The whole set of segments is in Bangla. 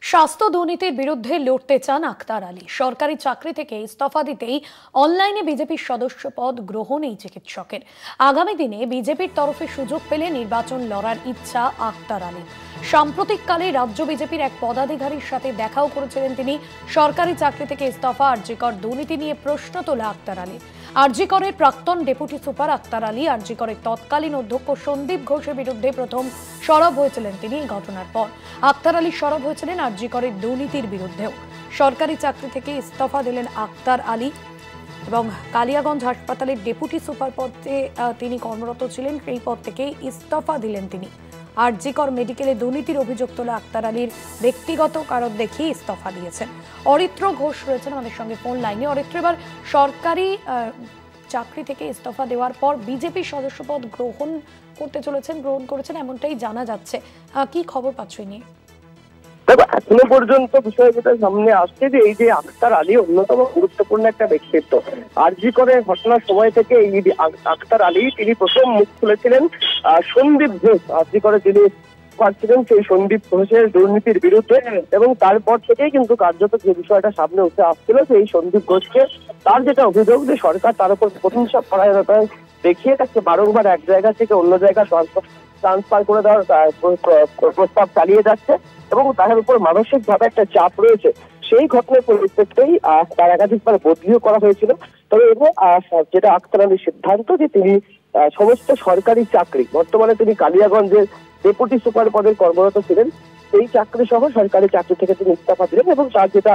স্বাস্থ্য দুর্নীতির বিরুদ্ধে লড়তে চান আক্তার আলী। সরকারি চাকরি থেকে ইস্তফা দিতেই অনলাইনে বিজেপির সদস্য পদ গ্রহণ এই চিকিৎসকের। আগামী দিনে বিজেপির তরফে সুযোগ পেলে নির্বাচন লড়ার ইচ্ছা আক্তার আলীর। সাম্প্রতিককালে রাজ্য বিজেপির এক পদাধিকারীর সাথে দেখাও করেছিলেন তিনি। সরকারি চাকরি থেকে ইস্তফা, আরজিকর দুর্নীতি নিয়ে প্রশ্ন তোলা আক্তার আলীর। আরজিকরের প্রাক্তন ডেপুটি সুপার আক্তার আলী আরজিকরের তৎকালীন অধ্যক্ষ সন্দীপ ঘোষের বিরুদ্ধে প্রথম সরব হয়েছিলেন তিনি। এই ঘটনার পর আক্তার আলী সরব হয়েছিলেন আরজিকরের দুর্নীতির বিরুদ্ধেও। সরকারি চাকরি থেকে ইস্তফা দিলেন আক্তার আলী এবং কালিয়াগঞ্জ হাসপাতালের ডেপুটি সুপার পদে তিনি কর্মরত ছিলেন। সেই পদ থেকে ইস্তফা দিলেন তিনি। আরজিকর মেডিকেলে দুর্নীতির অভিযোগ তোলা আক্তার আলীর ব্যক্তিগত কারণ দেখিয়ে ইস্তফা দিয়েছেন। অরিত্র ঘোষ রয়েছেন আমাদের সঙ্গে ফোন লাইনে। অরিত্র, এবার সরকারি চাকরি থেকে ইস্তফা দেওয়ার পর বিজেপি সদস্যপদ গ্রহণ করেছেন এমনটাই জানা যাচ্ছে। কি খবর পাচ্ছ নিয়ে? এখনো পর্যন্ত বিষয় যেটা সামনে আসছে যে এই যে আক্তার আলী অন্যতম গুরুত্বপূর্ণ একটা ব্যক্তিত্ব। আরজিকরের ঘটনার সময় থেকে এই আক্তার আলী তিনি প্রথম মুখ খুলেছিলেন সন্দীপ ঘোষ, আরজিকরে যিনি ছিলেন সেই সন্দীপ ঘোষের দুর্নীতির বিরুদ্ধে, এবং তারপর থেকেই কিন্তু কার্যত যে বিষয়টা সামনে উঠে আসছিল যে এই সন্দীপ ঘোষকে তার যেটা অভিযোগ যে সরকার তার উপর প্রশংসা পরায়ণতা দেখিয়ে তাকে বারংবার এক জায়গা থেকে অন্য জায়গা ট্রান্সফার করে দেওয়ার প্রস্তাব চালিয়ে যাচ্ছে এবং তার উপর মানসিকভাবে একটা চাপ রয়েছে। সেই ঘটনার পরিপ্রেক্ষিতেই তার একাধিকবার বদলিও করা হয়েছিল। তবে যেটা আক্তার আলীর সিদ্ধান্ত যে তিনি সমস্ত সরকারি চাকরি, বর্তমানে তিনি কালিয়াগঞ্জের ডেপুটি সুপার পদে কর্মরত ছিলেন, সেই চাকরি সহ সরকারি চাকরি থেকে তিনি ইস্তফা দিলেন এবং তার যেটা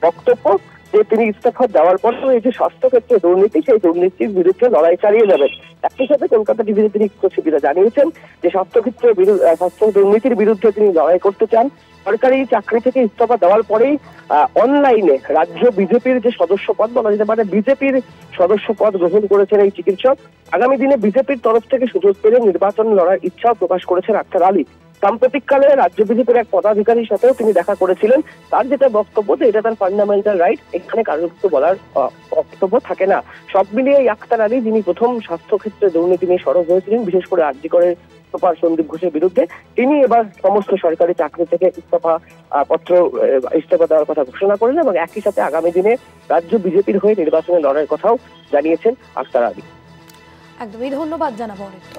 বক্তব্য যে তিনি ইস্তফা দেওয়ার পর এই যে স্বাস্থ্য ক্ষেত্রে দুর্নীতি, সেই দুর্নীতির বিরুদ্ধে লড়াই চালিয়ে যাবেন। একই সাথে কলকাতা টিভিতে তিনি সুবিধা জানিয়েছেন যে স্বাস্থ্য দুর্নীতির বিরুদ্ধে তিনি লড়াই করতে চান। সরকারি চাকরি থেকে ইস্তফা দেওয়ার পরেই অনলাইনে রাজ্য বিজেপির যে সদস্য পদ বলা যেতে পারে বিজেপির সদস্য পদ গ্রহণ করেছেন এই চিকিৎসক। আগামী দিনে বিজেপির তরফ থেকে সুযোগ পেলে নির্বাচন লড়ার ইচ্ছাও প্রকাশ করেছেন আক্তার আলী। সাম্প্রতিককালে রাজ্য বিজেপির এক পদাধিকারীর সাথেও তিনি দেখা করেছিলেন। তার যেটা বক্তব্য যে এটা তার ফান্ডামেন্টাল রাইট, এখানে কারোর কিছু বলার বক্তব্য থাকে না। সব মিলিয়ে আক্তার আলী যিনি প্রথম স্বাস্থ্য ক্ষেত্রে দুর্নীতি নিয়ে সরব হয়েছিলেন, বিশেষ করে আরজিকরের সুপার সন্দীপ ঘোষের বিরুদ্ধে, তিনি এবার সমস্ত সরকারি চাকরি থেকে ইস্তফা দেওয়ার কথা ঘোষণা করেন এবং একই সাথে আগামী দিনে রাজ্য বিজেপির হয়ে নির্বাচনে লড়াইয়ের কথাও জানিয়েছেন আক্তার আলী। একদমই ধন্যবাদ জানাবো অরিত্র।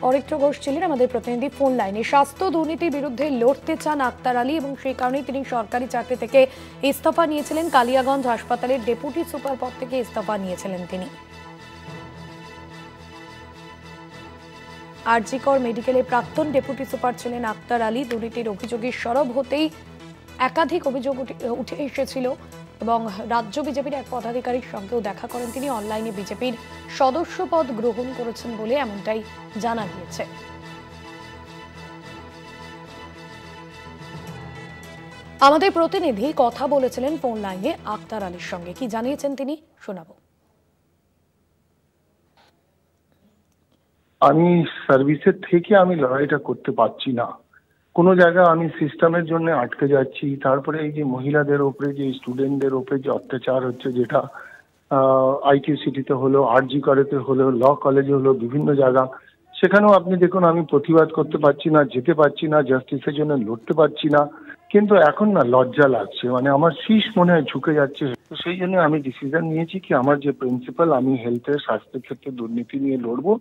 অরিত্র ঘোষ ছিলেন আমাদের প্রতিনিধি ফোন লাইনে। স্বাস্থ্য দুর্নীতির বিরুদ্ধে লড়তে চান আক্তার আলী এবং সেই কারণেই তিনি সরকারি চাকরি থেকে ইস্তফা নিয়েছিলেন। কালিয়াগঞ্জ হাসপাতালের ডেপুটি সুপার পদ থেকে ইস্তফা নিয়েছিলেন তিনি। আরজিকর মেডিকেলে প্রাক্তন ডেপুটি সুপার ছিলেন আক্তার আলী। দুর্নীতির অভিযোগে সরব হতেই একাধিক অভিযোগ উঠে এসেছিল এবং রাজ্য বিজেপির এক পদাধিকারীর সঙ্গেও দেখা করেন তিনি। অনলাইনে বিজেপির সদস্য পদ গ্রহণ করেছেন বলে এমনটাই জানা গিয়েছে। আমাদের প্রতিনিধি কথা বলেছিলেন ফোন লাইনে আক্তার আলীর সঙ্গে। কি জানিয়েছেন তিনি শোনাবো। আমি সার্ভিসের থেকে আমি লড়াইটা করতে পারছি না, কোনো জায়গায় আমি সিস্টেমের জন্য আটকে যাচ্ছি। তারপরে এই যে মহিলাদের ওপরে যে স্টুডেন্টদের ওপরে যে অত্যাচার হচ্ছে, যেটা আইকিউসিটিতে হলো, আরজিকরেতে হলো, ল কলেজে হলো, বিভিন্ন জায়গা, সেখানেও আপনি দেখুন আমি প্রতিবাদ করতে পারছি না, যেতে পারছি না, জাস্টিসের জন্য লড়তে পারছি না। কিন্তু এখন না লজ্জা লাগছে, মানে আমার শীষ মনে হয় ঝুঁকে যাচ্ছে। তো সেই জন্য আমি ডিসিশন নিয়েছি কি আমার যে প্রিন্সিপাল, আমি হেলথের স্বাস্থ্যের ক্ষেত্রে দুর্নীতি নিয়ে লড়বো।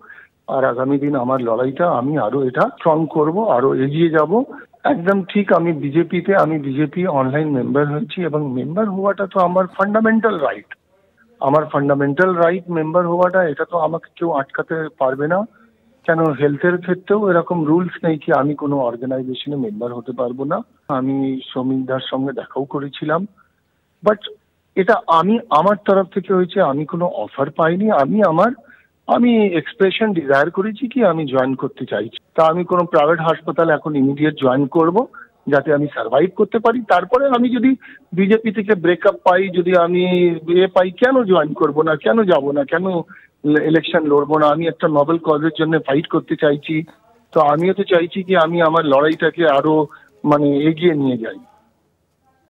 আর আগামী দিন আমার লড়াইটা আমি আরো এটা স্ট্রং করব, আরো এগিয়ে যাব। একদম ঠিক, আমি বিজেপি অনলাইন মেম্বার হয়েছি এবং মেম্বার হওয়াটা তো আমার ফান্ডামেন্টাল রাইট। আমার ফান্ডামেন্টাল রাইট মেম্বার হওয়াটা, এটা তো আমাকে কেউ আটকাতে পারবে না। কেন হেলথের ক্ষেত্রেও এরকম রুলস নেই কি আমি কোনো অর্গানাইজেশনে মেম্বার হতে পারবো না। আমি সৌমিকদার সঙ্গে দেখাও করেছিলাম, বাট এটা আমার তরফ থেকে হয়েছে, আমি কোনো অফার পাইনি। আমি এক্সপ্রেশন ডিজায়ার করেছি কি আমি জয়েন করতে চাইছি। তা আমি কোনো প্রাইভেট হাসপাতাল এখন ইমিডিয়েট জয়েন করব যাতে আমি সার্ভাইভ করতে পারি। তারপরে আমি যদি বিজেপি থেকে ব্রেকআপ পাই, যদি আমি পাই, কেন জয়েন করব না, কেন যাব না, কেন ইলেকশন লড়বো না? আমি একটা নোবেল কজের জন্য ফাইট করতে চাইছি। তো আমিও তো চাইছি কি আমি আমার লড়াইটাকে আরো এগিয়ে নিয়ে যাই।